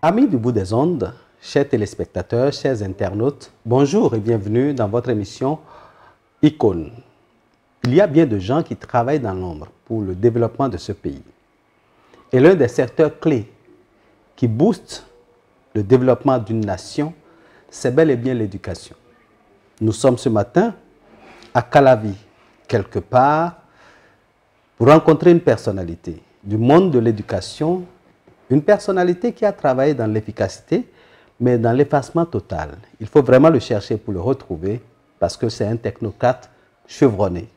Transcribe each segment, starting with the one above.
Amis du bout des ondes, chers téléspectateurs, chers internautes, bonjour et bienvenue dans votre émission Icône. Il y a bien de gens qui travaillent dans l'ombre pour le développement de ce pays. Et l'un des secteurs clés qui booste le développement d'une nation, c'est bel et bien l'éducation. Nous sommes ce matin à Calavi, quelque part, pour rencontrer une personnalité du monde de l'éducation, une personnalité qui a travaillé dans l'efficacité, mais dans l'effacement total. Il faut vraiment le chercher pour le retrouver, parce que c'est un technocrate chevronné.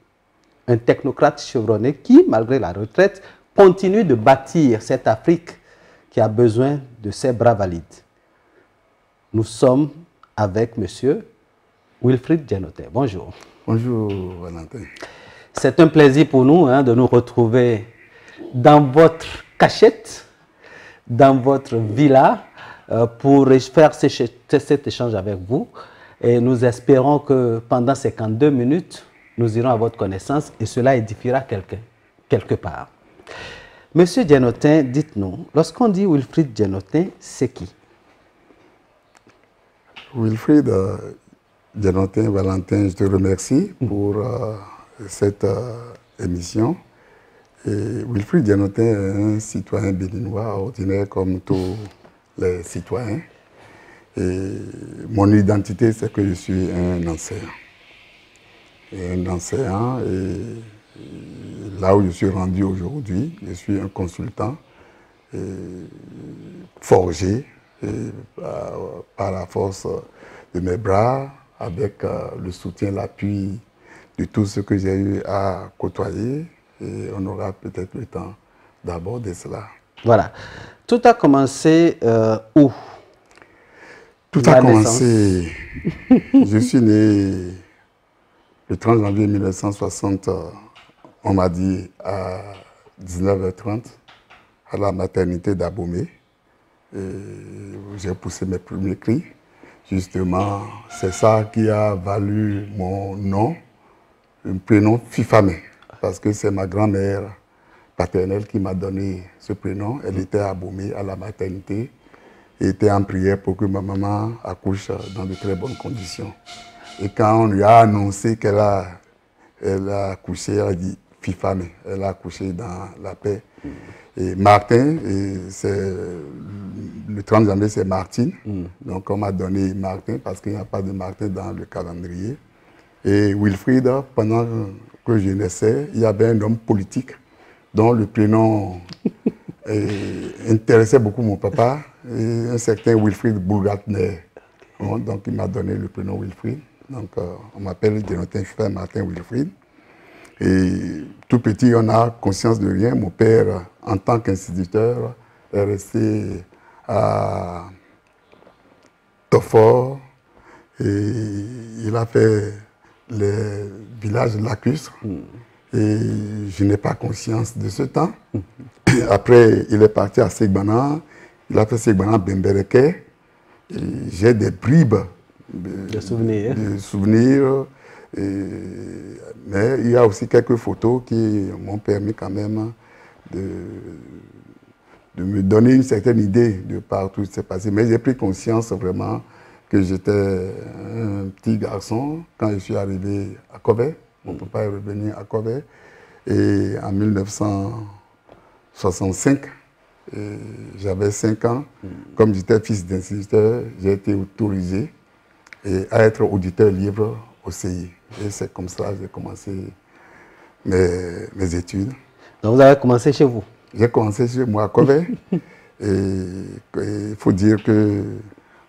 Un technocrate chevronné qui, malgré la retraite, continue de bâtir cette Afrique qui a besoin de ses bras valides. Nous sommes avec M. Wilfried Djenoté. Bonjour. Bonjour, Valentin. C'est un plaisir pour nous de nous retrouver dans votre cachette, dans votre villa, pour faire cet échange avec vous. Et nous espérons que pendant 52 minutes, nous irons à votre connaissance et cela édifiera quelque part. Monsieur Djenoté, dites-nous, lorsqu'on dit Wilfried Djenoté, c'est qui? Wilfried Djenoté, Valentin, je te remercie pour cette émission. Et Wilfried Djenoté est un citoyen béninois ordinaire comme tous les citoyens. Et mon identité, c'est que je suis un enseignant. Et un enseignant, et là où je suis rendu aujourd'hui, je suis un consultant forgé par la force de mes bras, avec le soutien, l'appui de tout ce que j'ai eu à côtoyer. Et on aura peut-être le temps d'aborder cela. Voilà. Tout a commencé où? Tout a commencé... Je suis né le 30 janvier 1960, on m'a dit, à 19h30, à la maternité d'Abomey. J'ai poussé mes premiers cris. Justement, c'est ça qui a valu mon nom, un prénom Fifame, parce que c'est ma grand-mère paternelle qui m'a donné ce prénom. Elle était à Abomey, à la maternité, et était en prière pour que ma maman accouche dans de très bonnes conditions. Et quand on lui a annoncé qu'elle a accouché, elle a dit Fifame, elle a accouché dans la paix. Et Martin, le 30 janvier, c'est Martine. Donc on m'a donné Martin parce qu'il n'y a pas de Martin dans le calendrier. Et Wilfried, pendant que je naissais, il y avait un homme politique dont le prénom intéressait beaucoup mon papa, et un certain Wilfried Bourgatner. Donc il m'a donné le prénom Wilfried. Donc on m'appelle Djenoté Frère Martin Wilfried. Et tout petit, on a conscience de rien. Mon père, en tant qu'instituteur, est resté à Tofor. Et il a fait les villages lacustres. Et je n'ai pas conscience de ce temps. Après, il est parti à Segbana. Il a fait Segbana Bembereke. J'ai des bribes de souvenirs. Mais il y a aussi quelques photos qui m'ont permis quand même de me donner une certaine idée de par tout ce qui s'est passé. Mais j'ai pris conscience vraiment que j'étais un petit garçon quand je suis arrivé à Kobe. Mon papa est revenu à Kobe. Et en 1965, j'avais 5 ans. Comme j'étais fils d'instituteur, j'ai été autorisé à être auditeur libre au CI. Et c'est comme ça que j'ai commencé mes études. Donc vous avez commencé chez vous? J'ai commencé chez moi à Kobe. Et il faut dire que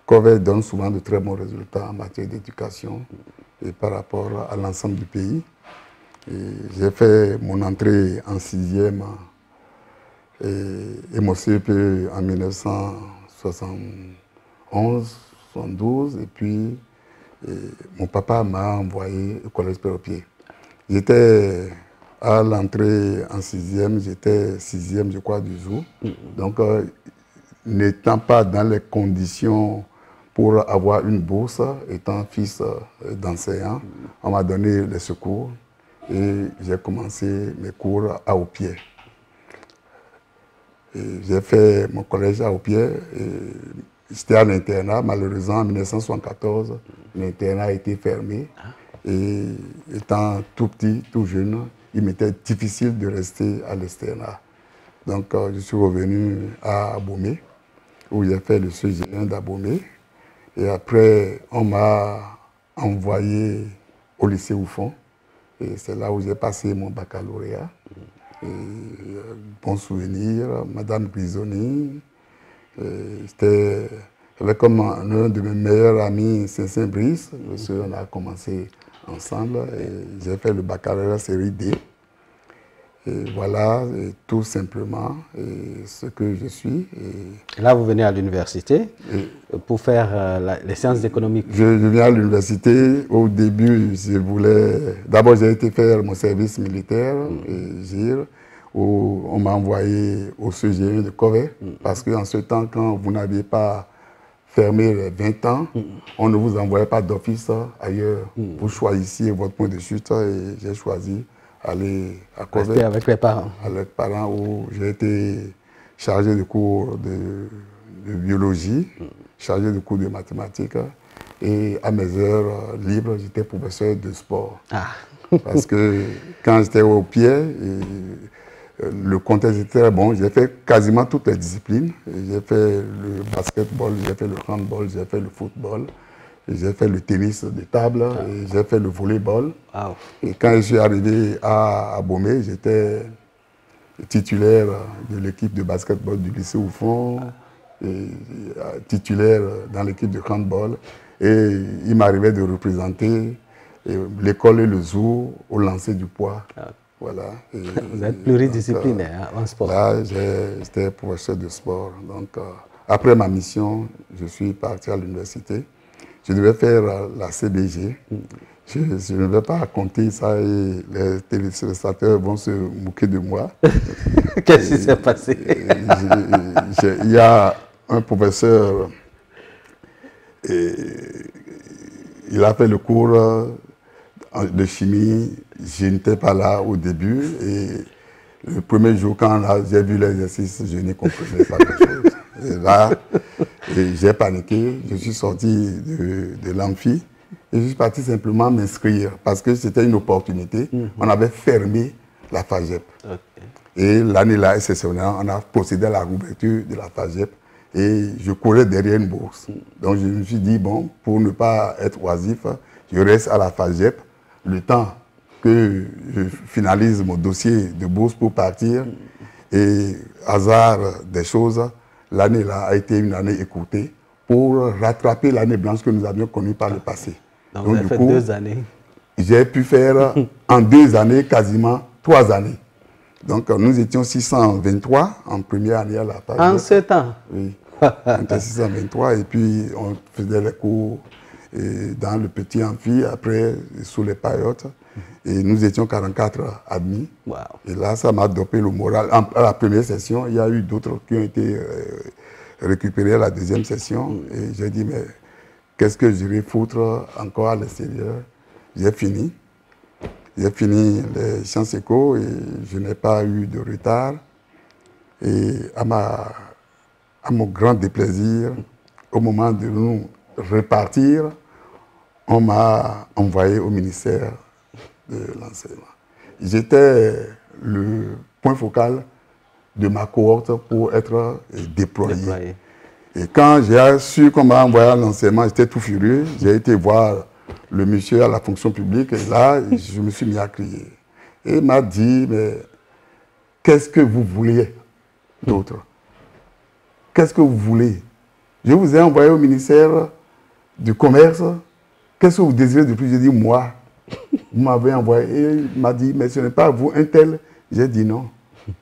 Kobe donne souvent de très bons résultats en matière d'éducation et par rapport à l'ensemble du pays. J'ai fait mon entrée en 6e et mon CEP en 1971, 72, et puis mon papa m'a envoyé au collège Père-au-Pied. J'étais à l'entrée en 6e, j'étais 6e, je crois, du jour. Donc, n'étant pas dans les conditions pour avoir une bourse, étant fils d'enseignant, on m'a donné les secours et j'ai commencé mes cours à Au-Pied. J'ai fait mon collège à Aupier. J'étais à l'internat. Malheureusement, en 1974, l'internat a été fermé. Et étant tout petit, tout jeune, il m'était difficile de rester à l'externat. Donc, je suis revenu à Abomey, où j'ai fait le CG1 d'Abomey. Et après, on m'a envoyé au lycée Oufon. Et c'est là où j'ai passé mon baccalauréat. Et, bon souvenir, Madame Grisoni. C'était comme un de mes meilleurs amis, Saint-Brice. On a commencé ensemble. J'ai fait le baccalauréat série D. Et voilà, tout simplement, ce que je suis. Et là, vous venez à l'université pour faire les sciences économiques. Je viens à l'université. Au début, je voulais... D'abord, j'ai été faire mon service militaire, GIR, où on m'a envoyé au CGE de Corée. Parce qu'en ce temps, quand vous n'aviez pas fermé les 20 ans, on ne vous envoyait pas d'office ailleurs. Vous choisissiez votre point de chute et j'ai choisi aller à Corée. Avec les parents. Avec les parents, où j'ai été chargé de cours de biologie, chargé de cours de mathématiques. Et à mes heures libres, j'étais professeur de sport. Ah. Parce que quand j'étais au pied, le contexte était très bon. J'ai fait quasiment toutes les disciplines. J'ai fait le basketball, j'ai fait le handball, j'ai fait le football. J'ai fait le tennis de table, et j'ai fait le volleyball. Wow. Et quand je suis arrivé à Abomey, j'étais titulaire de l'équipe de basketball du lycée Oufon, et titulaire dans l'équipe de handball. Et il m'arrivait de représenter l'école et le zoo au lancer du poids. Voilà. Et, vous êtes pluridisciplinaire en sport. Là, j'étais professeur de sport. Donc, après ma mission, je suis parti à l'université. Je devais faire la CBG. Je ne vais pas raconter ça et les téléspectateurs vont se moquer de moi. Qu'est-ce qui s'est passé? Il y a un professeur, il a fait le cours de chimie. Je n'étais pas là au début. Et le premier jour, quand j'ai vu l'exercice, je n'y comprenais pas grand-chose. Et là, j'ai paniqué, je suis sorti de l'amphi et je suis parti simplement m'inscrire parce que c'était une opportunité. On avait fermé la FAGEP. Et l'année-là, exceptionnellement, on a procédé à la réouverture de la FAGEP et je courais derrière une bourse. Donc je me suis dit, bon, pour ne pas être oisif, je reste à la FAGEP le temps que je finalise mon dossier de bourse pour partir. Et hasard des choses, l'année-là a été une année écourtée pour rattraper l'année blanche que nous avions connue par le passé. Donc vous avez fait 2 années. J'ai pu faire en 2 années, quasiment 3 années. Donc nous étions 623 en première année à la FAGEP. En 7 ans? Oui, on était 623 et puis on faisait les cours dans le petit amphi, après sous les paillotes. Et nous étions 44 admis. Wow. Et là, ça m'a dopé le moral. À la première session, il y a eu d'autres qui ont été récupérés à la deuxième session. Et j'ai dit, mais qu'est-ce que j'irai foutre encore à l'extérieur? J'ai fini. J'ai fini les sciences éco et je n'ai pas eu de retard. Et à mon grand déplaisir, au moment de nous repartir, on m'a envoyé au ministère de l'enseignement. J'étais le point focal de ma cohorte pour être déployé. Et quand j'ai su qu'on m'a envoyé à l'enseignement, j'étais tout furieux. J'ai été voir le monsieur à la fonction publique et là, je me suis mis à crier. Et il m'a dit, mais qu'est-ce que vous voulez d'autre? Qu'est-ce que vous voulez? Je vous ai envoyé au ministère du Commerce. Qu'est-ce que vous désirez de plus? J'ai dit, moi. Vous m'avez envoyé. Et il m'a dit, mais ce n'est pas vous un tel. J'ai dit non,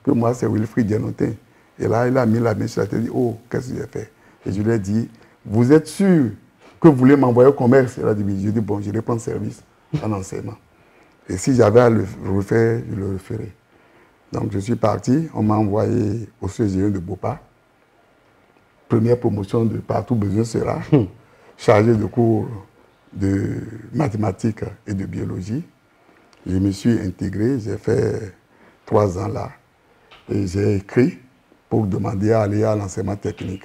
que moi c'est Wilfried Dianotin. Et là, il a mis la main sur la tête et dit, oh, qu'est-ce que j'ai fait? Et je lui ai dit, vous êtes sûr que vous voulez m'envoyer au commerce? Il a dit, oui. Je dis, bon, je vais prendre service en enseignement. Et si j'avais à le refaire, je le referais. Donc je suis parti, on m'a envoyé au CGE de Bopa. Première promotion de Partout Besoin Sera, chargé de cours de mathématiques et de biologie. Je me suis intégré, j'ai fait 3 ans là. Et j'ai écrit pour demander à aller à l'enseignement technique.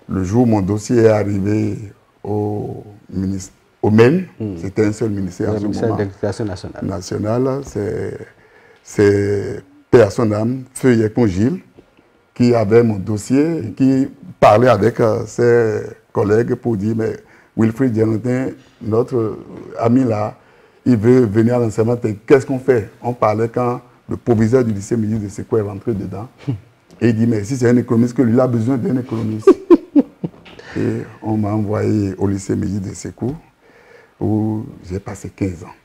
Le jour où mon dossier est arrivé au MEN, c'était un seul ministère en ce ministère moment. de l'Éducation nationale. C'est Père à son âme, Feu Yekon Gilles, qui avait mon dossier, qui parlait avec ses collègues pour dire, mais Wilfried Jonathan, notre ami là, il veut venir à l'enseignement technique. Qu'est-ce qu'on fait? On parlait quand le proviseur du lycée Médis de Sékou est rentré dedans. Et il dit, mais si c'est un économiste, que lui a besoin d'un économiste. Et on m'a envoyé au lycée Médis de Sékou, où j'ai passé 15 ans,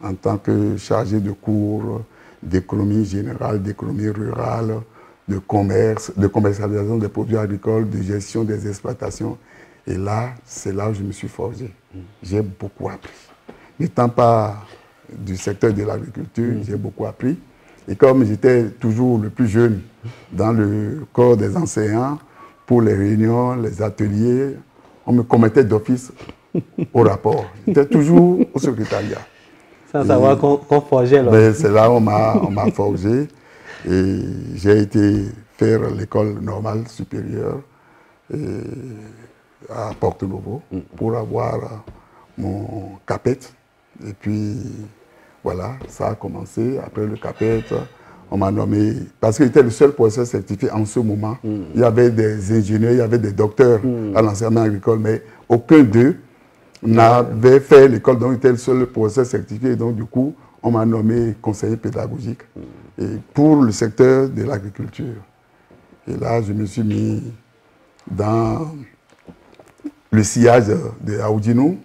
en tant que chargé de cours d'économie générale, d'économie rurale, de commerce, de commercialisation des produits agricoles, de gestion des exploitations. Et là, c'est là où je me suis forgé. J'ai beaucoup appris. N'étant pas du secteur de l'agriculture, j'ai beaucoup appris. Et comme j'étais toujours le plus jeune dans le corps des enseignants, pour les réunions, les ateliers, on me commettait d'office au rapport. J'étais toujours au secrétariat. Sans savoir qu'on forgeait là. Ben, c'est là où on m'a forgé. Et j'ai été faire l'école normale supérieure à Porto-Novo pour avoir mon CAPET. Et puis, voilà, ça a commencé. Après le CAPET, on m'a nommé, parce qu'il était le seul professeur certifié en ce moment. Il y avait des ingénieurs, il y avait des docteurs à l'enseignement agricole, mais aucun d'eux n'avait fait l'école, donc il était le seul professeur certifié. Et donc, du coup, on m'a nommé conseiller pédagogique et pour le secteur de l'agriculture. Et là, je me suis mis dans le sillage de Aoudjinou,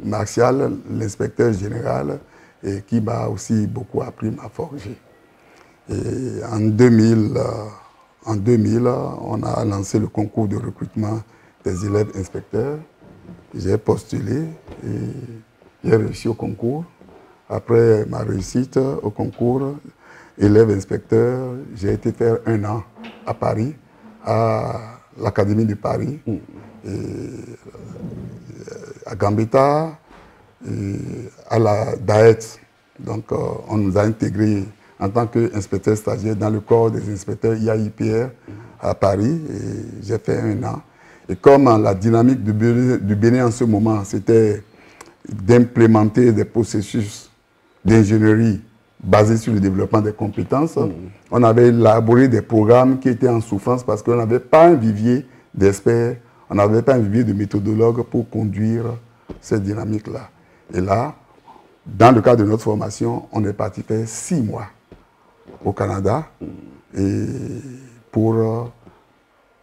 Martial, l'inspecteur général, et qui m'a aussi beaucoup appris, m'a forgé. Et en 2000, on a lancé le concours de recrutement des élèves inspecteurs. J'ai postulé et j'ai réussi au concours. Après ma réussite au concours, élève inspecteur, j'ai été faire 1 an à Paris, à l'Académie de Paris, et à Gambetta, et à la DAET. Donc, on nous a intégrés en tant qu'inspecteur stagiaire dans le corps des inspecteurs IAIPR à Paris. Et j'ai fait 1 an. Et comme la dynamique du Bénin en ce moment, c'était d'implémenter des processus d'ingénierie basés sur le développement des compétences, on avait élaboré des programmes qui étaient en souffrance parce qu'on n'avait pas un vivier d'experts, on n'avait pas un vivier de méthodologues pour conduire cette dynamique-là. Et là, dans le cadre de notre formation, on est parti faire 6 mois au Canada et pour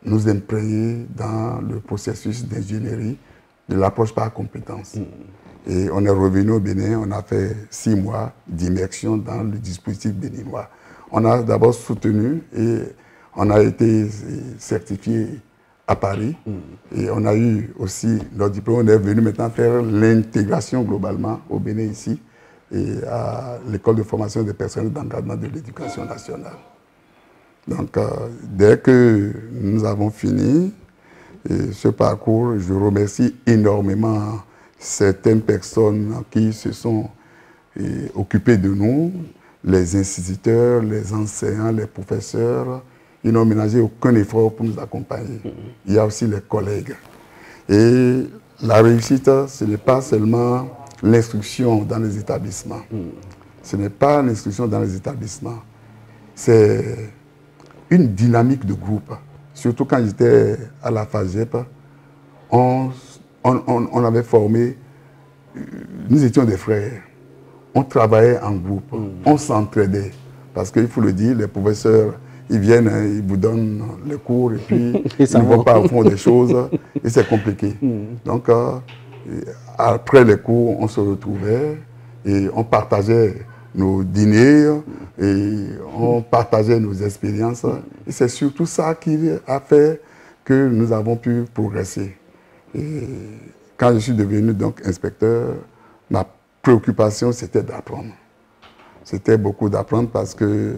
nous imprégner dans le processus d'ingénierie de l'approche par compétences. Et on est revenu au Bénin, on a fait 6 mois d'immersion dans le dispositif béninois. On a d'abord soutenu et on a été certifié à Paris. Et on a eu aussi notre diplôme. On est venu maintenant faire l'intégration globalement au Bénin ici et à l'école de formation des personnels d'encadrement de l'éducation nationale. Donc, dès que nous avons fini ce parcours, je remercie énormément certaines personnes qui se sont occupées de nous, les instituteurs, les enseignants, les professeurs. Ils n'ont ménagé aucun effort pour nous accompagner. Il y a aussi les collègues. Et la réussite, ce n'est pas seulement l'instruction dans les établissements. Ce n'est pas l'instruction dans les établissements. C'est une dynamique de groupe. Surtout quand j'étais à la FAGEP, on avait formé, nous étions des frères. On travaillait en groupe, on s'entraidait. Parce qu'il faut le dire, les professeurs, ils viennent, ils vous donnent les cours et puis ils ne vont pas au fond des choses et c'est compliqué. Donc, après les cours, on se retrouvait et on partageait nos dîners et on partageait nos expériences. Et c'est surtout ça qui a fait que nous avons pu progresser. Et quand je suis devenu donc inspecteur, ma préoccupation c'était d'apprendre. C'était beaucoup d'apprendre parce que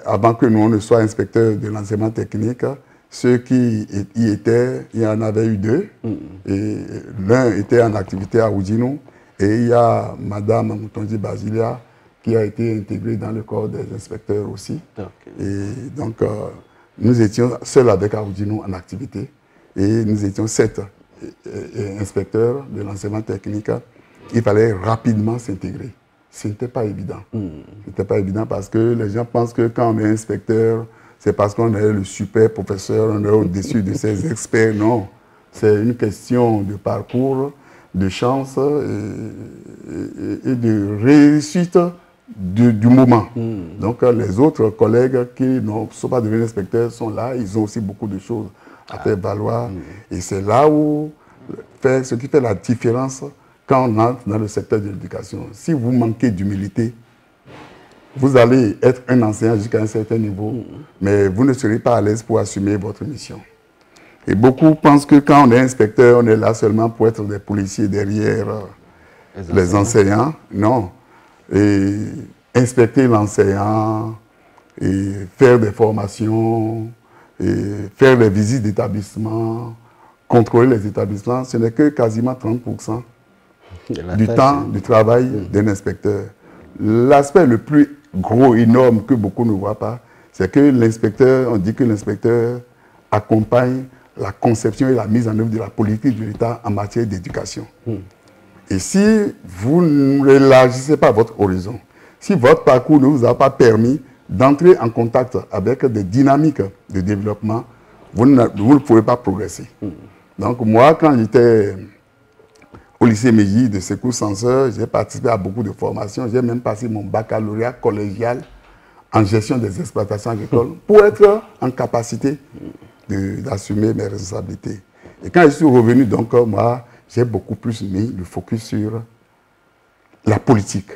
avant que nous on ne soit inspecteurs de l'enseignement technique, ceux qui y étaient, il y en avait eu 2. Et l'un était en activité à Aoudjinou et il y a Madame Moutondi Basilia qui a été intégrée dans le corps des inspecteurs aussi. Et donc, Nous étions seuls avec Aoudino en activité et nous étions 7 inspecteurs de l'enseignement technique. Il fallait rapidement s'intégrer. Ce n'était pas évident. Ce n'était pas évident parce que les gens pensent que quand on est inspecteur, c'est parce qu'on est le super professeur, on est au-dessus de ces experts. Non, c'est une question de parcours, de chance et de réussite du moment. Donc les autres collègues qui ne sont pas devenus inspecteurs sont là, ils ont aussi beaucoup de choses à faire valoir. Et c'est là où ce qui fait la différence quand on entre dans le secteur de l'éducation. Si vous manquez d'humilité, vous allez être un enseignant jusqu'à un certain niveau, mais vous ne serez pas à l'aise pour assumer votre mission. Et beaucoup pensent que quand on est inspecteur, on est là seulement pour être des policiers derrière les enseignants. Non. Et inspecter l'enseignant, et faire des formations, et faire des visites d'établissement, contrôler les établissements, ce n'est que quasiment 30% du temps du travail d'un inspecteur. L'aspect le plus gros, énorme, que beaucoup ne voient pas, c'est que l'inspecteur, on dit que l'inspecteur accompagne la conception et la mise en œuvre de la politique de l'État en matière d'éducation. Et si vous n'élargissez pas votre horizon, si votre parcours ne vous a pas permis d'entrer en contact avec des dynamiques de développement, vous ne pourrez pas progresser. Donc moi, quand j'étais au lycée Meiji de secours censeur, j'ai participé à beaucoup de formations. J'ai même passé mon baccalauréat collégial en gestion des exploitations agricoles pour être en capacité d'assumer mes responsabilités. Et quand je suis revenu, donc, moi, j'ai beaucoup plus mis le focus sur la politique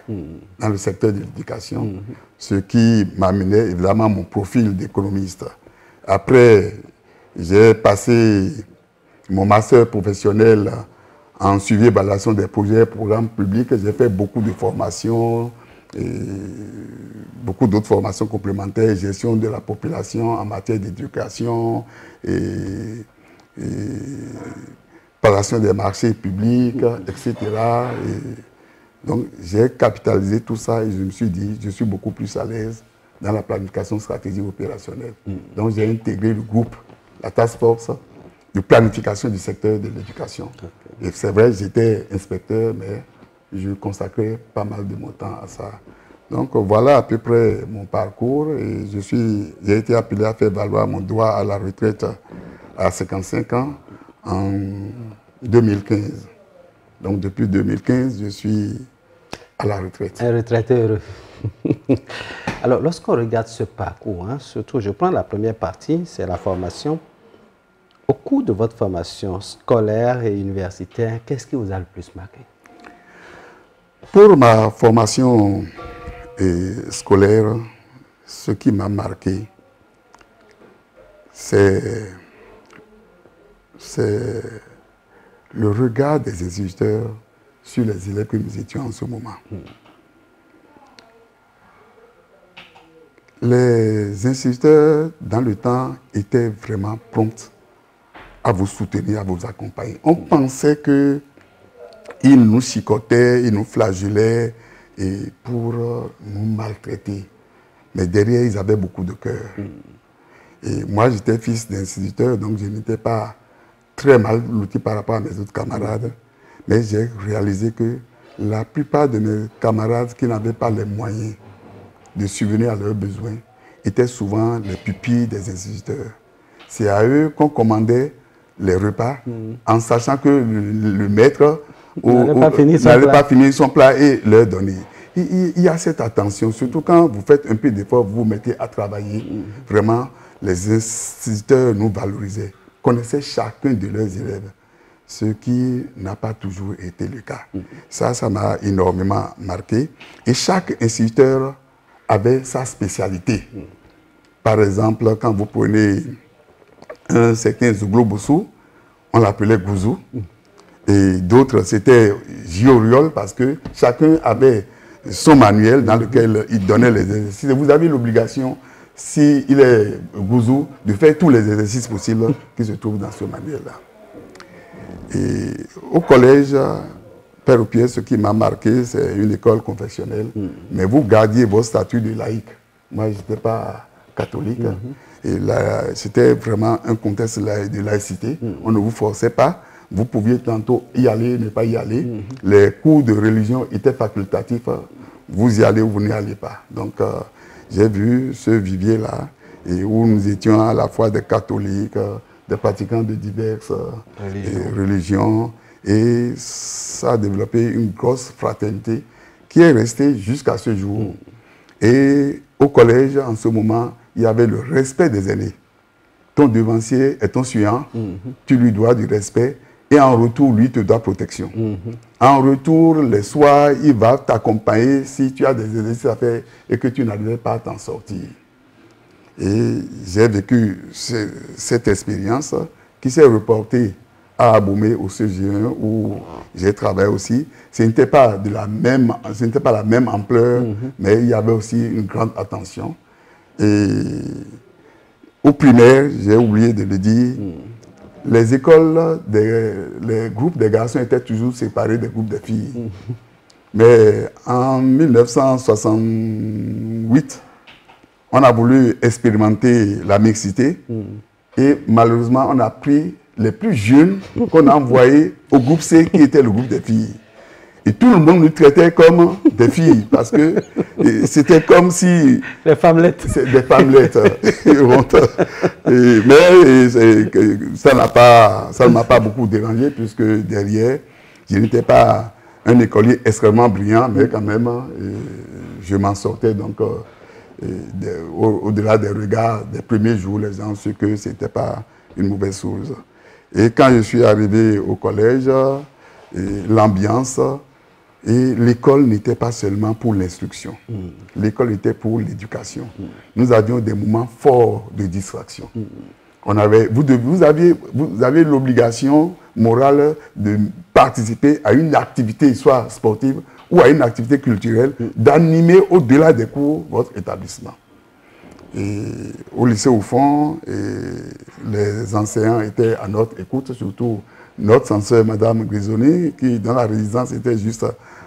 dans le secteur de l'éducation, ce qui m'amenait évidemment à mon profil d'économiste. Après, j'ai passé mon master professionnel en suivi et évaluation des projets et programmes publics. J'ai fait beaucoup de formations, et beaucoup d'autres formations complémentaires, gestion de la population en matière d'éducation et préparation des marchés publics, etc. Donc j'ai capitalisé tout ça et je me suis dit, je suis beaucoup plus à l'aise dans la planification stratégique opérationnelle. Donc j'ai intégré le groupe, la task force de planification du secteur de l'éducation. Et c'est vrai, j'étais inspecteur, mais je consacrais pas mal de mon temps à ça. Donc voilà à peu près mon parcours et j'ai été appelé à faire valoir mon droit à la retraite à 55 ans en 2015. Donc depuis 2015, je suis à la retraite. Un retraité heureux. Alors lorsqu'on regarde ce parcours, surtout je prends la première partie, c'est la formation. Au cours de votre formation scolaire et universitaire, qu'est-ce qui vous a le plus marqué? Pour ma formation scolaire, ce qui m'a marqué, c'est le regard des instituteurs sur les élèves que nous étions en ce moment. Les instituteurs, dans le temps, étaient vraiment prompts à vous soutenir, à vous accompagner. On pensait qu'ils nous chicotaient, ils nous flagellaient et pour nous maltraiter. Mais derrière, ils avaient beaucoup de cœur. Et moi, j'étais fils d'instituteur, donc je n'étais pas très mal loti par rapport à mes autres camarades. Mais j'ai réalisé que la plupart de mes camarades qui n'avaient pas les moyens de subvenir à leurs besoins étaient souvent les pupilles des instituteurs. C'est à eux qu'on commandait les repas en sachant que le maître n'allait pas finir son plat et leur donner. Il y a cette attention, surtout quand vous faites un peu d'effort, vous vous mettez à travailler. Vraiment, les instituteurs nous valorisaient, connaissaient chacun de leurs élèves, ce qui n'a pas toujours été le cas. Ça m'a énormément marqué. Et chaque instituteur avait sa spécialité. Par exemple, quand vous prenez un certain Zouglo Boussou, on l'appelait Gouzou. Et d'autres, c'était Gioriol, parce que chacun avait son manuel dans lequel il donnait les exercices. Et vous avez l'obligation, s'il est Gouzou, de faire tous les exercices possibles qui se trouvent dans ce manuel-là. Et au collège, Père au pied, ce qui m'a marqué, c'est une école confessionnelle. Mais vous gardiez vos statuts de laïc. Moi, je n'étais pas catholique. Et c'était vraiment un contexte de laïcité. On ne vous forçait pas. Vous pouviez tantôt y aller, ne pas y aller. Les cours de religion étaient facultatifs. Vous y allez ou vous n'y allez pas. Donc, j'ai vu ce vivier-là, et où nous étions à la fois des catholiques, des pratiquants de diverses religions. Et ça a développé une grosse fraternité qui est restée jusqu'à ce jour. Et au collège, en ce moment, il y avait le respect des aînés. Ton devancier est ton suivant, tu lui dois du respect, et en retour, lui te doit protection. En retour, les soirs, il va t'accompagner si tu as des exercices à faire et que tu n'arrivais pas à t'en sortir. Et j'ai vécu cette expérience qui s'est reportée à Abomey, au CG1, où j'ai travaillé aussi. Ce n'était pas la même ampleur, mais il y avait aussi une grande attention. Et au primaire, j'ai oublié de le dire, les écoles, les groupes des garçons étaient toujours séparés des groupes des filles. Mais en 1968, on a voulu expérimenter la mixité et malheureusement, on a pris les plus jeunes qu'on a envoyés au groupe C qui était le groupe des filles. Et tout le monde nous traitait comme des filles parce que c'était comme si... Les femmelettes. Des femmelettes. Mais ça ne m'a pas beaucoup dérangé puisque derrière, je n'étais pas un écolier extrêmement brillant, mais quand même, je m'en sortais donc au-delà des regards des premiers jours, les gens, ce que ce n'était pas une mauvaise chose. Et quand je suis arrivé au collège, l'ambiance et l'école n'était pas seulement pour l'instruction. L'école était pour l'éducation. Nous avions des moments forts de distraction. Vous aviez l'obligation morale de participer à une activité, soit sportive ou à une activité culturelle, d'animer au-delà des cours votre établissement. Et au lycée au fond, les enseignants étaient à notre écoute, surtout notre censeur, Madame Grisoni, qui dans la résidence était juste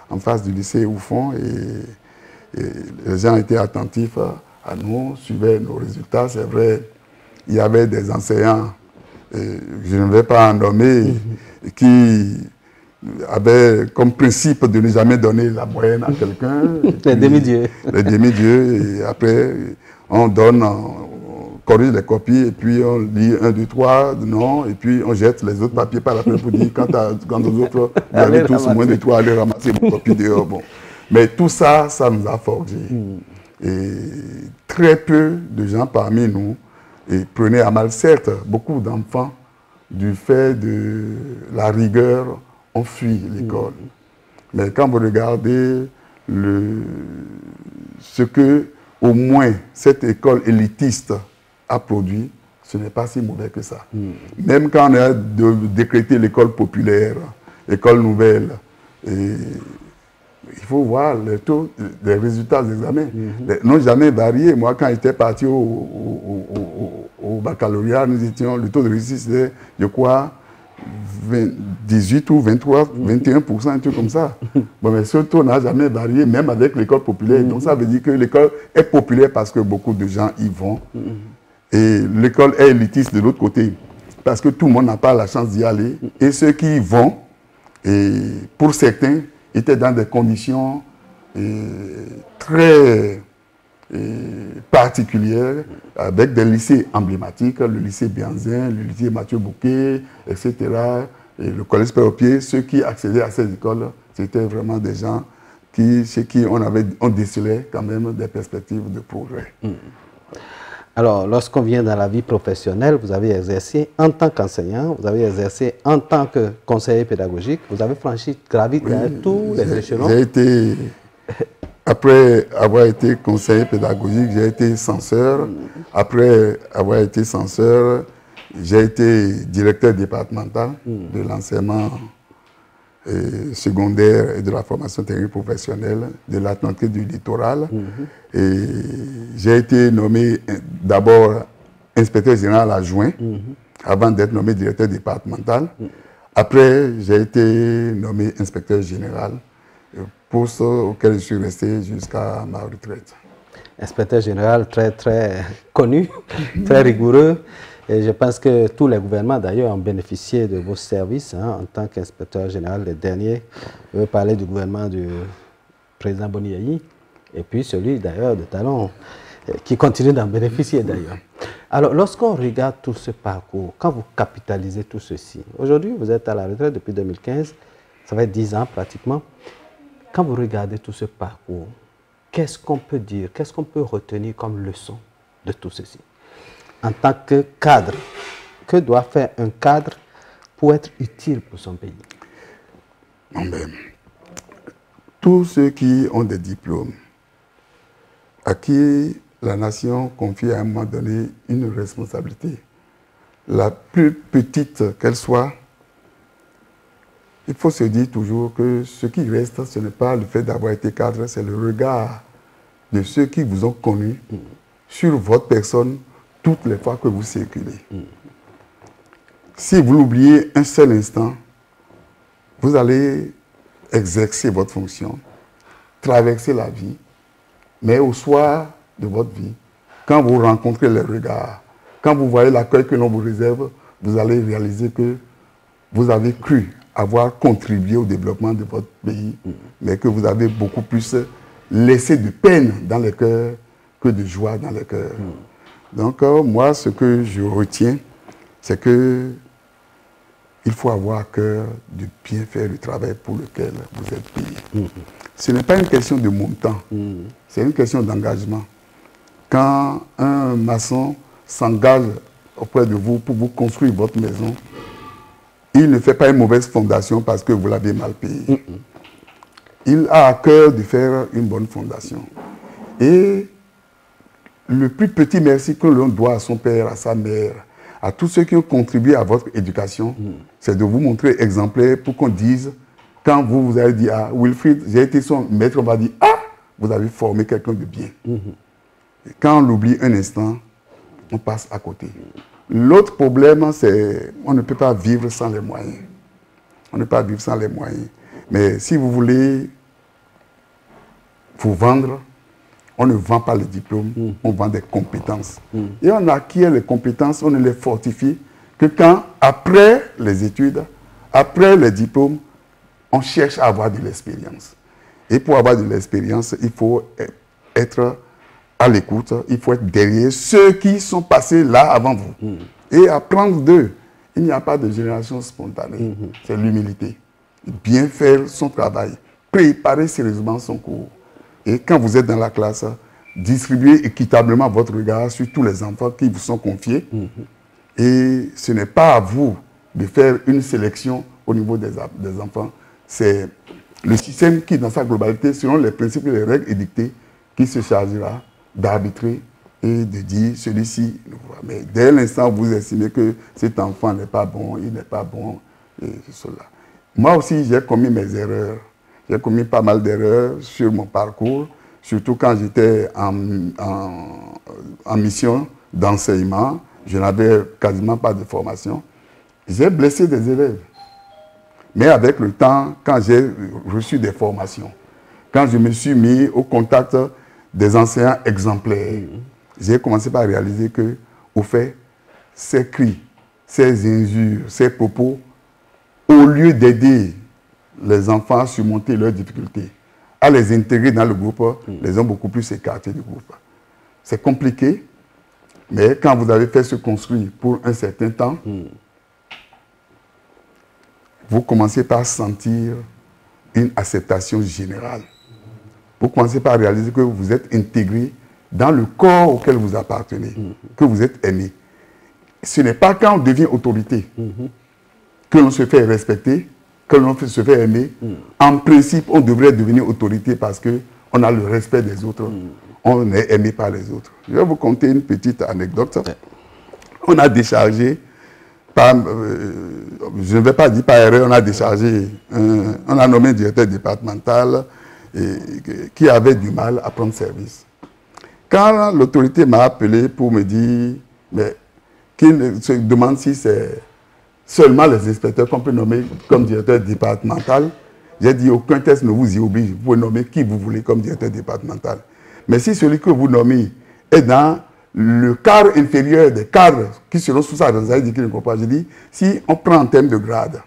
en face du lycée au fond. Et les gens étaient attentifs à nous, suivaient nos résultats. C'est vrai, il y avait des enseignants, je ne vais pas en nommer, qui avaient comme principe de ne jamais donner la moyenne à quelqu'un. Les demi-dieux. Les demi-dieux, et après... On corrige les copies et puis on lit 1, 2, 3, non, et puis on jette les autres papiers par la fin pour dire quand aux autres, vous avez tous moins de 3, allez ramasser vos copies dehors. Bon. Mais tout ça, ça nous a forgé. Et très peu de gens parmi nous prenaient à mal, certes, beaucoup d'enfants, du fait de la rigueur, ont fui l'école. Mais quand vous regardez ce que au moins cette école élitiste a produit, ce n'est pas si mauvais que ça. Même quand on a décrété l'école populaire, l'école nouvelle, il faut voir les taux, les résultats des examens. N'ont jamais varié. Moi, quand j'étais parti au baccalauréat, le taux de réussite, c'était, je crois, 18 ou 23, 21%, un truc comme ça. Bon, mais ce taux n'a jamais varié, même avec l'école populaire. Donc ça veut dire que l'école est populaire parce que beaucoup de gens y vont. Et l'école est élitiste de l'autre côté, parce que tout le monde n'a pas la chance d'y aller. Et ceux qui y vont, et pour certains, étaient dans des conditions très particulières, avec des lycées emblématiques, le lycée Bianzin, le lycée Mathieu Bouquet, etc., et le collège Père-au-Pied. Ceux qui accédaient à ces écoles, c'était vraiment des gens chez qui on décelait quand même des perspectives de progrès. Alors, lorsqu'on vient dans la vie professionnelle, vous avez exercé en tant qu'enseignant, vous avez exercé en tant que conseiller pédagogique, vous avez gravi tous les échelons. J'ai été... Après avoir été conseiller pédagogique, j'ai été censeur. Après avoir été censeur, j'ai été directeur départemental de l'enseignement secondaire et de la formation technique professionnelle de l'Atlantique du littoral. Et j'ai été nommé d'abord inspecteur général adjoint avant d'être nommé directeur départemental. Après, j'ai été nommé inspecteur général, poste auquel je suis resté jusqu'à ma retraite. inspecteur général très connu, très rigoureux. Et je pense que tous les gouvernements, d'ailleurs, ont bénéficié de vos services hein, en tant qu'inspecteur général. Les derniers, je veux parler du gouvernement du président Boni, et puis celui, d'ailleurs, de Talon, qui continue d'en bénéficier, d'ailleurs. Alors, lorsqu'on regarde tout ce parcours, quand vous capitalisez tout ceci, aujourd'hui, vous êtes à la retraite depuis 2015, ça va être 10 ans pratiquement. Quand vous regardez tout ce parcours, qu'est-ce qu'on peut dire, qu'est-ce qu'on peut retenir comme leçon de tout ceci? En tant que cadre, que doit faire un cadre pour être utile pour son pays? Tous ceux qui ont des diplômes, à qui la nation confie à un moment donné une responsabilité, la plus petite qu'elle soit, il faut se dire toujours que ce qui reste, ce n'est pas le fait d'avoir été cadre, c'est le regard de ceux qui vous ont connu sur votre personne toutes les fois que vous circulez. Si vous l'oubliez un seul instant, vous allez exercer votre fonction, traverser la vie, mais au soir de votre vie, quand vous rencontrez les regards, quand vous voyez l'accueil que l'on vous réserve, vous allez réaliser que vous avez cru avoir contribué au développement de votre pays, mais que vous avez beaucoup plus laissé de peine dans le cœur que de joie dans le cœur. Donc, moi, ce que je retiens, c'est que il faut avoir à cœur de bien faire le travail pour lequel vous êtes payé. Ce n'est pas une question de montant, c'est une question d'engagement. Quand un maçon s'engage auprès de vous pour vous construire votre maison, il ne fait pas une mauvaise fondation parce que vous l'avez mal payé. Il a à cœur de faire une bonne fondation. Et le plus petit merci que l'on doit à son père, à sa mère, à tous ceux qui ont contribué à votre éducation, c'est de vous montrer exemplaire pour qu'on dise, quand vous avez dit, ah, Wilfried, j'ai été son maître, on va dire, ah, vous avez formé quelqu'un de bien. Et quand on l'oublie un instant, on passe à côté. L'autre problème, c'est qu'on ne peut pas vivre sans les moyens. On ne peut pas vivre sans les moyens. Mais si vous voulez vous vendre, on ne vend pas les diplômes, on vend des compétences. Et on acquiert les compétences, on ne les fortifie que quand, après les études, après les diplômes, on cherche à avoir de l'expérience. Et pour avoir de l'expérience, il faut être à l'écoute, il faut être derrière ceux qui sont passés là avant vous. Et apprendre d'eux. Il n'y a pas de génération spontanée, c'est l'humilité. Bien faire son travail, préparer sérieusement son cours. Et quand vous êtes dans la classe, distribuez équitablement votre regard sur tous les enfants qui vous sont confiés. Et ce n'est pas à vous de faire une sélection au niveau des enfants. C'est le système qui, dans sa globalité, selon les principes et les règles édictées, qui se chargera d'arbitrer et de dire celui-ci. Mais dès l'instant où vous estimez que cet enfant n'est pas bon, il n'est pas bon, et cela. Moi aussi, j'ai commis mes erreurs. J'ai commis pas mal d'erreurs sur mon parcours, surtout quand j'étais en mission d'enseignement. Je n'avais quasiment pas de formation. J'ai blessé des élèves. Mais avec le temps, quand j'ai reçu des formations, quand je me suis mis au contact des enseignants exemplaires, j'ai commencé par réaliser que, au fait, ces cris, ces injures, ces propos, au lieu d'aider les enfants à surmonter leurs difficultés, à les intégrer dans le groupe, les ont beaucoup plus écartés du groupe. C'est compliqué, mais quand vous avez fait se construire pour un certain temps, vous commencez par sentir une acceptation générale. Vous commencez par réaliser que vous êtes intégré dans le corps auquel vous appartenez, que vous êtes aimé. Ce n'est pas quand on devient autorité que l'on se fait respecter, que l'on se fait aimer. En principe, on devrait devenir autorité parce qu'on a le respect des autres. On est aimé par les autres. Je vais vous conter une petite anecdote. On a déchargé, je ne vais pas dire par erreur, on a déchargé, on a nommé un directeur départemental qui avait du mal à prendre service. Quand l'autorité m'a appelé pour me dire, mais qu'il se demande si c'est seulement les inspecteurs qu'on peut nommer comme directeur départemental, j'ai dit aucun test ne vous y oblige, vous pouvez nommer qui vous voulez comme directeur départemental. Mais si celui que vous nommez est dans le quart inférieur des cadres qui seront sous sa responsabilité, qui ne comprend pas, je dis, si on prend en termes de grade,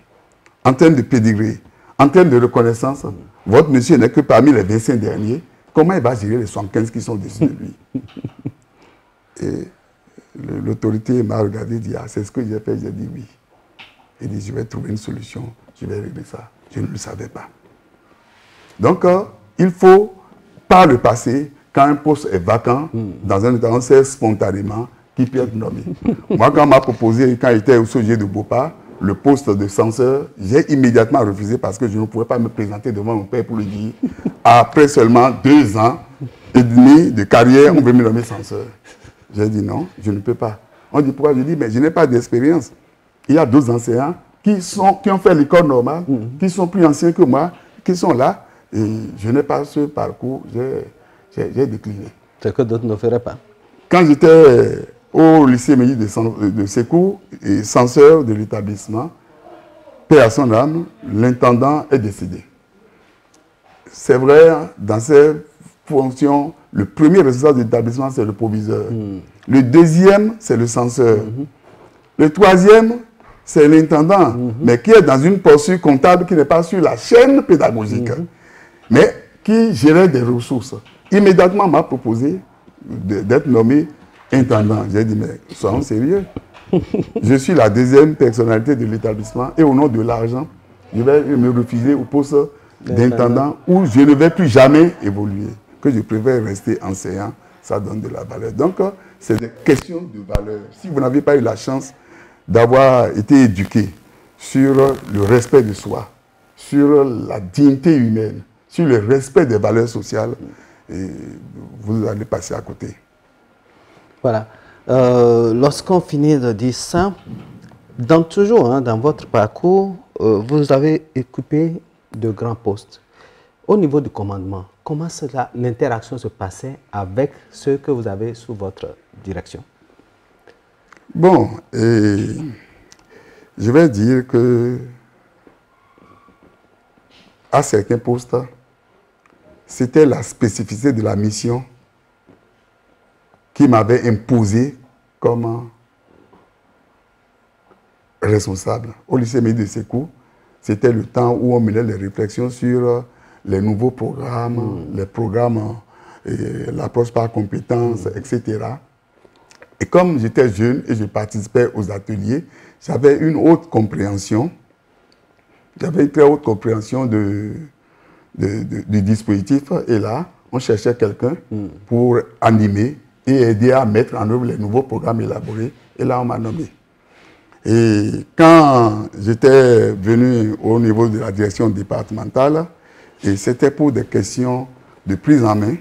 en termes de pédigré, en termes de reconnaissance, votre monsieur n'est que parmi les 25 derniers, comment il va gérer les 75 qui sont au-dessus de lui? Et l'autorité m'a regardé et dit, ah, c'est ce que j'ai fait, j'ai dit oui. Il dit, je vais trouver une solution, je vais régler ça. Je ne le savais pas. Donc, il faut, par le passé, quand un poste est vacant, dans un état, on sait spontanément qui peut être nommé. Moi, quand on m'a proposé, quand j'étais au sujet de Bopa, le poste de censeur, j'ai immédiatement refusé parce que je ne pouvais pas me présenter devant mon père pour lui dire, après seulement 2 ans et demi de carrière, on veut me nommer censeur. J'ai dit non, je ne peux pas. On dit pourquoi? Je dis, mais je n'ai pas d'expérience. Il y a 2 enseignants qui ont fait l'école normale, qui sont plus anciens que moi, qui sont là, et je n'ai pas ce parcours, j'ai décliné. C'est que d'autres ne feraient pas. Quand j'étais au lycée Meilly de Sékou et censeur de l'établissement, paix à son âme, l'intendant est décédé. C'est vrai, dans ces fonctions, le premier responsable de l'établissement, c'est le proviseur. Le deuxième, c'est le censeur. Le troisième, c'est l'intendant, mais qui est dans une posture comptable qui n'est pas sur la chaîne pédagogique, mais qui gérait des ressources. Immédiatement, on m'a proposé d'être nommé intendant. J'ai dit, mais soyons sérieux. Je suis la 2e personnalité de l'établissement et au nom de l'argent, je vais me refuser au poste d'intendant où je ne vais plus jamais évoluer. Que je préfère rester enseignant, ça donne de la valeur. Donc, c'est des questions de valeur. Si vous n'avez pas eu la chance d'avoir été éduqué sur le respect de soi, sur la dignité humaine, sur le respect des valeurs sociales, et vous allez passer à côté. Voilà. Lorsqu'on finit de dire ça, toujours dans votre parcours, vous avez occupé de grands postes. Au niveau du commandement, comment l'interaction se passait avec ceux que vous avez sous votre direction? Bon, je vais dire que à certains postes, c'était la spécificité de la mission qui m'avait imposé comme responsable. Au lycée Meilly de Sékou, c'était le temps où on menait les réflexions sur les nouveaux programmes, les programmes, l'approche par compétences, etc. Et comme j'étais jeune et je participais aux ateliers, j'avais une haute compréhension. J'avais une très haute compréhension du dispositif. Et là, on cherchait quelqu'un pour animer et aider à mettre en œuvre les nouveaux programmes élaborés. Et là, on m'a nommé. Et quand j'étais venu au niveau de la direction départementale, et c'était pour des questions de prise en main,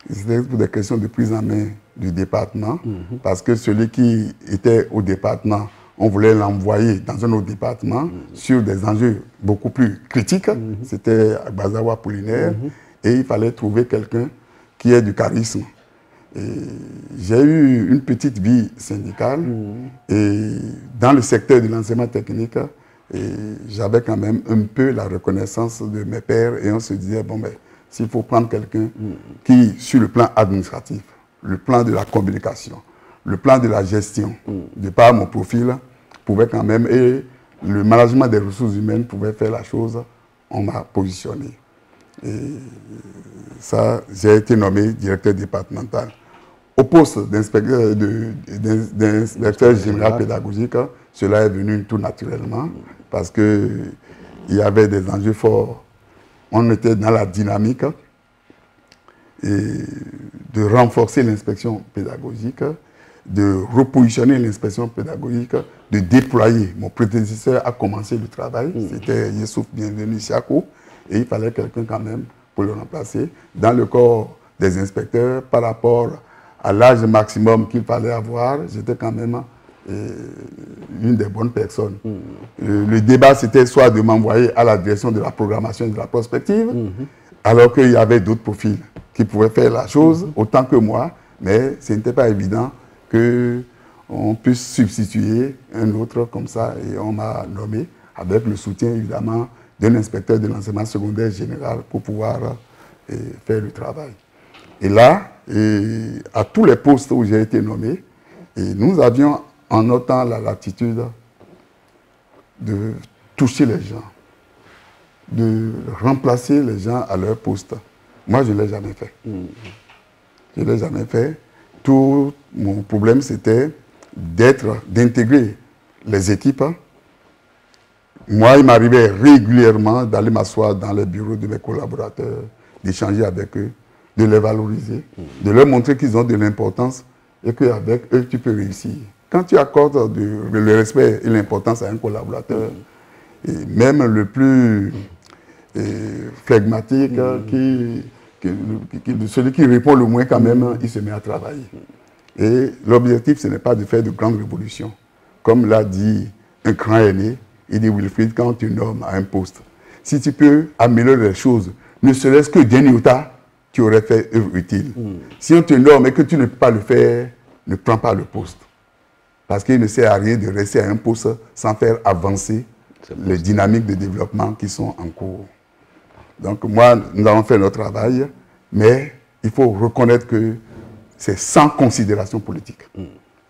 c'était pour des questions de prise en main du département, parce que celui qui était au département, on voulait l'envoyer dans un autre département sur des enjeux beaucoup plus critiques. C'était à Bazawa Apollinaire, et il fallait trouver quelqu'un qui ait du charisme. J'ai eu une petite vie syndicale et dans le secteur de l'enseignement technique, j'avais quand même un peu la reconnaissance de mes pairs et on se disait, bon, ben, s'il faut prendre quelqu'un qui, sur le plan administratif, le plan de la communication, le plan de la gestion, de par mon profil, pouvait quand même, et le management des ressources humaines pouvait faire la chose, on m'a positionné. Et ça, j'ai été nommé directeur départemental. Au poste d'inspecteur général pédagogique, cela est venu tout naturellement parce qu'il y avait des enjeux forts. On était dans la dynamique et de renforcer l'inspection pédagogique, de repositionner l'inspection pédagogique, de déployer. Mon prédécesseur a commencé le travail, c'était Yessouf Bienvenu Siako, et il fallait quelqu'un quand même pour le remplacer. Dans le corps des inspecteurs, par rapport à l'âge maximum qu'il fallait avoir, j'étais quand même une des bonnes personnes. Le débat, c'était soit de m'envoyer à la direction de la programmation et de la prospective, alors qu'il y avait d'autres profils qui pouvaient faire la chose autant que moi, mais ce n'était pas évident qu'on puisse substituer un autre comme ça, et on m'a nommé avec le soutien évidemment d'un inspecteur de l'enseignement secondaire général pour pouvoir faire le travail. Et là, à tous les postes où j'ai été nommé, et nous avions en notre temps la latitude de toucher les gens, de remplacer les gens à leur poste. Moi, je ne l'ai jamais fait. Je ne l'ai jamais fait. Tout mon problème, c'était d'intégrer les équipes. Moi, il m'arrivait régulièrement d'aller m'asseoir dans les bureaux de mes collaborateurs, d'échanger avec eux, de les valoriser, de leur montrer qu'ils ont de l'importance et qu'avec eux, tu peux réussir. Quand tu accordes le respect et l'importance à un collaborateur, et même le plus flegmatique, celui qui répond le moins quand même, il se met à travailler. Et l'objectif, ce n'est pas de faire de grandes révolutions. Comme l'a dit un grand aîné, il dit Wilfried, quand tu nommes à un poste, si tu peux améliorer les choses, ne serait-ce que d'un iota, tu aurais fait œuvre utile. Si on te nomme et que tu ne peux pas le faire, ne prends pas le poste. Parce qu'il ne sert à rien de rester à un poste sans faire avancer les dynamiques de développement qui sont en cours. Donc moi, nous avons fait notre travail, mais il faut reconnaître que c'est sans considération politique.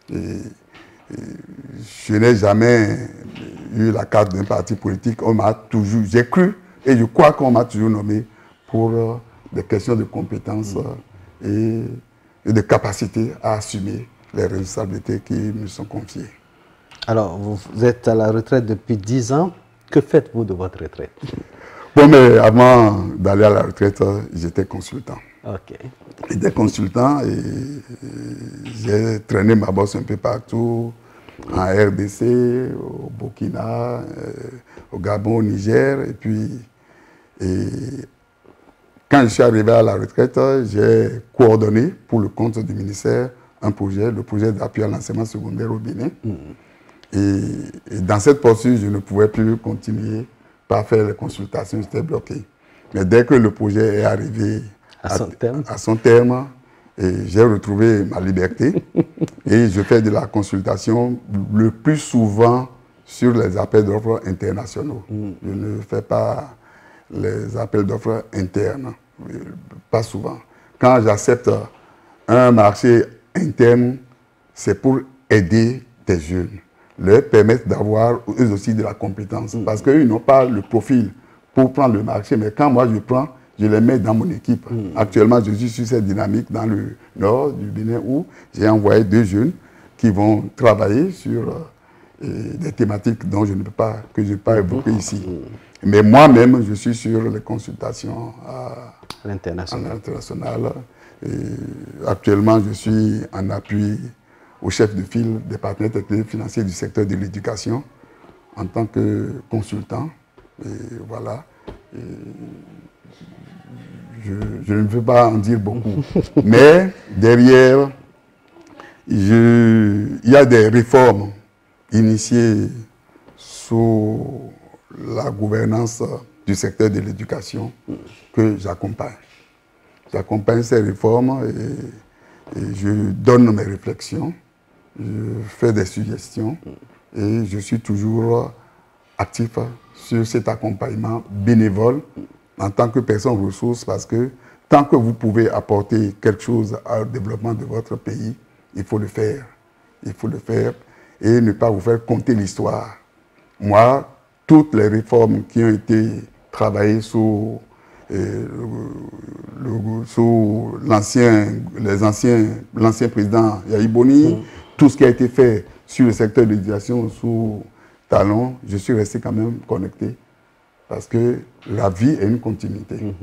Je n'ai jamais eu la carte d'un parti politique. On m'a toujours, j'ai cru et je crois qu'on m'a toujours nommé pour des questions de compétences et de capacité à assumer les responsabilités qui me sont confiées. Alors, vous êtes à la retraite depuis 10 ans. Que faites-vous de votre retraite? Bon, mais avant d'aller à la retraite, j'étais consultant. Ok. J'étais consultant et j'ai traîné ma bosse un peu partout, en RDC, au Burkina, au Gabon, au Niger. Et puis, quand je suis arrivé à la retraite, j'ai coordonné pour le compte du ministère un projet, le projet d'appui à l'enseignement secondaire au Bénin. Et dans cette poursuite, je ne pouvais plus continuer par faire les consultations, j'étais bloqué. Mais dès que le projet est arrivé à son terme, j'ai retrouvé ma liberté et je fais de la consultation le plus souvent sur les appels d'offres internationaux. Je ne fais pas les appels d'offres internes, pas souvent. Quand j'accepte un marché interne, c'est pour aider des jeunes, leur permettre d'avoir eux aussi de la compétence. Parce qu'eux, ils n'ont pas le profil pour prendre le marché, mais quand moi je prends, je les mets dans mon équipe. Actuellement, je suis sur cette dynamique dans le nord du Bénin où j'ai envoyé 2 jeunes qui vont travailler sur des thématiques dont je ne peux pas, que je n'ai pas évoquées ici. Mais moi-même, je suis sur les consultations à l'international. Actuellement, je suis en appui au chef de file des partenaires techniques financiers du secteur de l'éducation en tant que consultant. Et voilà. Je ne veux pas en dire beaucoup. Mais derrière, il y a des réformes initiées sous la gouvernance du secteur de l'éducation que j'accompagne. J'accompagne ces réformes et je donne mes réflexions, je fais des suggestions et je suis toujours actif sur cet accompagnement bénévole en tant que personne ressource parce que tant que vous pouvez apporter quelque chose au développement de votre pays, il faut le faire. Il faut le faire et ne pas vous faire compter l'histoire. Moi, toutes les réformes qui ont été travaillées sous l'ancien président Yahi Boni, tout ce qui a été fait sur le secteur de l'éducation sous Talon, je suis resté quand même connecté parce que la vie est une continuité.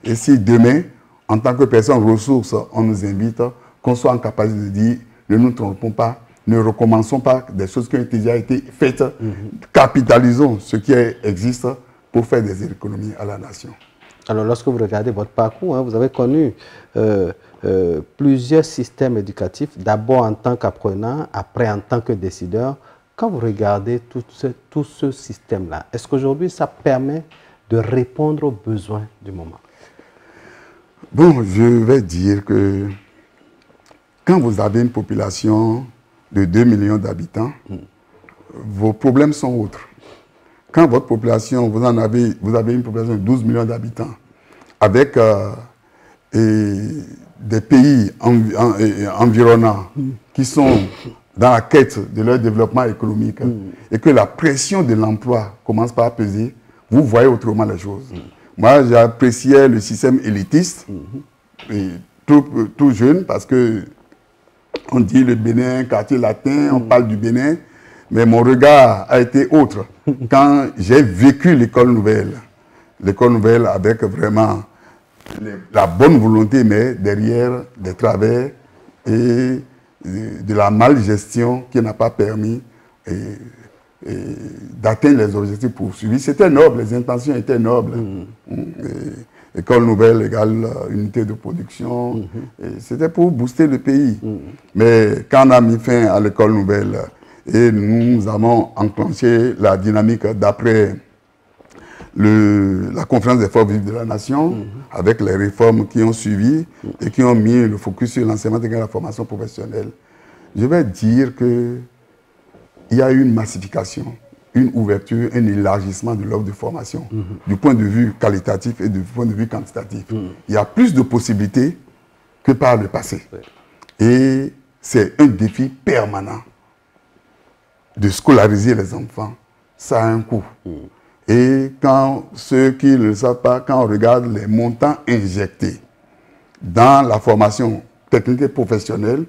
Et si demain, en tant que personne ressource, on nous invite, qu'on soit en capacité de dire ne nous trompons pas, ne recommençons pas des choses qui ont déjà été faites, capitalisons ce qui existe pour faire des économies à la nation. Alors, lorsque vous regardez votre parcours, vous avez connu plusieurs systèmes éducatifs, d'abord en tant qu'apprenant, après en tant que décideur. Quand vous regardez tout ce système-là, est-ce qu'aujourd'hui, ça permet de répondre aux besoins du moment? Bon, je vais dire que quand vous avez une population de 2 millions d'habitants, vos problèmes sont autres. Quand votre population, vous avez une population de 12 millions d'habitants, avec des pays environnants qui sont dans la quête de leur développement économique et que la pression de l'emploi commence par peser, vous voyez autrement les choses. Moi, j'appréciais le système élitiste, et tout jeune, parce que on dit le Bénin, quartier latin, on parle du Bénin, mais mon regard a été autre quand j'ai vécu l'école nouvelle. L'école nouvelle avec vraiment la bonne volonté, mais derrière des travers et de la malgestion qui n'a pas permis d'atteindre les objectifs poursuivis. C'était noble, les intentions étaient nobles. École nouvelle égale unité de production. C'était pour booster le pays. Mais quand on a mis fin à l'école nouvelle et nous avons enclenché la dynamique d'après la conférence des forces vives de la nation, avec les réformes qui ont suivi et qui ont mis le focus sur l'enseignement et la formation professionnelle, je vais dire qu'il y a eu une massification, une ouverture, un élargissement de l'offre de formation, du point de vue qualitatif et du point de vue quantitatif. Il y a plus de possibilités que par le passé. Et c'est un défi permanent de scolariser les enfants. Ça a un coût. Et quand ceux qui ne le savent pas, quand on regarde les montants injectés dans la formation technique et professionnelle,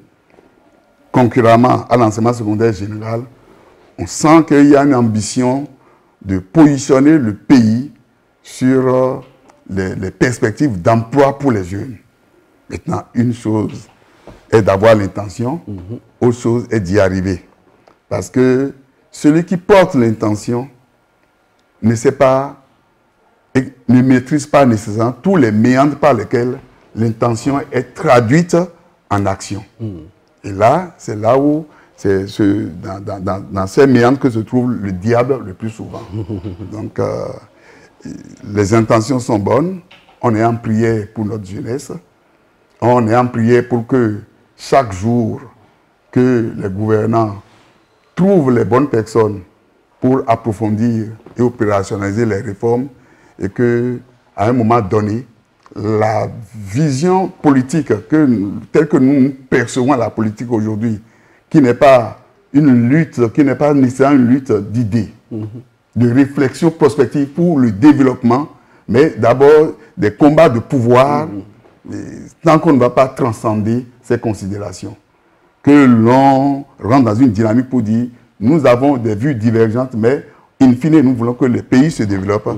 concurremment à l'enseignement secondaire général, on sent qu'il y a une ambition de positionner le pays sur les perspectives d'emploi pour les jeunes. Maintenant, une chose est d'avoir l'intention, autre chose est d'y arriver. Parce que celui qui porte l'intention ne sait pas et ne maîtrise pas nécessairement tous les méandres par lesquels l'intention est traduite en action. Et là, c'est là où, dans ces méandres que se trouve le diable le plus souvent. Donc, les intentions sont bonnes. On est en prière pour notre jeunesse. On est en prière pour que chaque jour que les gouvernants trouvent les bonnes personnes pour approfondir et opérationnaliser les réformes et qu'à un moment donné, la vision politique telle que nous percevons la politique aujourd'hui, qui n'est pas une lutte, qui n'est pas nécessairement une lutte d'idées, de réflexion prospective pour le développement, mais d'abord des combats de pouvoir, tant qu'on ne va pas transcender ces considérations. Que l'on rentre dans une dynamique pour dire, nous avons des vues divergentes, mais in fine, nous voulons que le pays se développe.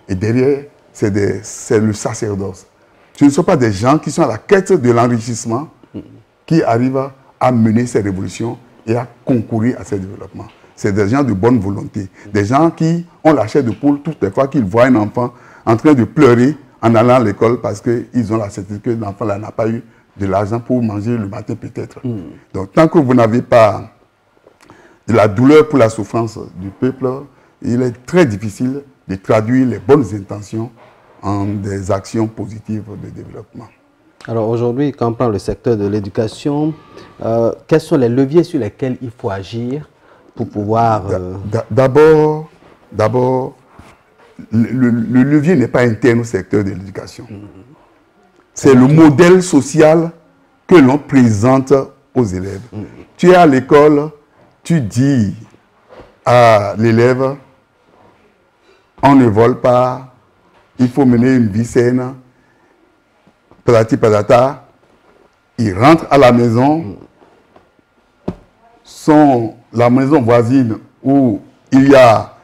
Et derrière, c'est le sacerdoce. Ce ne sont pas des gens qui sont à la quête de l'enrichissement qui arrivent à mener ces révolutions et à concourir à ces développements. C'est des gens de bonne volonté. Des gens qui ont la chair de poule toutes les fois qu'ils voient un enfant en train de pleurer en allant à l'école parce qu'ils ont la certitude que l'enfant n'a pas eu de l'argent pour manger le matin peut-être. Donc tant que vous n'avez pas de la douleur pour la souffrance du peuple, il est très difficile de traduire les bonnes intentions en des actions positives de développement. Alors aujourd'hui, quand on prend le secteur de l'éducation, quels sont les leviers sur lesquels il faut agir pour pouvoir... D'abord, le levier n'est pas interne au secteur de l'éducation. C'est le modèle social que l'on présente aux élèves. Tu es à l'école, tu dis à l'élève, on ne vole pas, il faut mener une vie saine, patati patata, il rentre à la maison, la maison voisine où il y a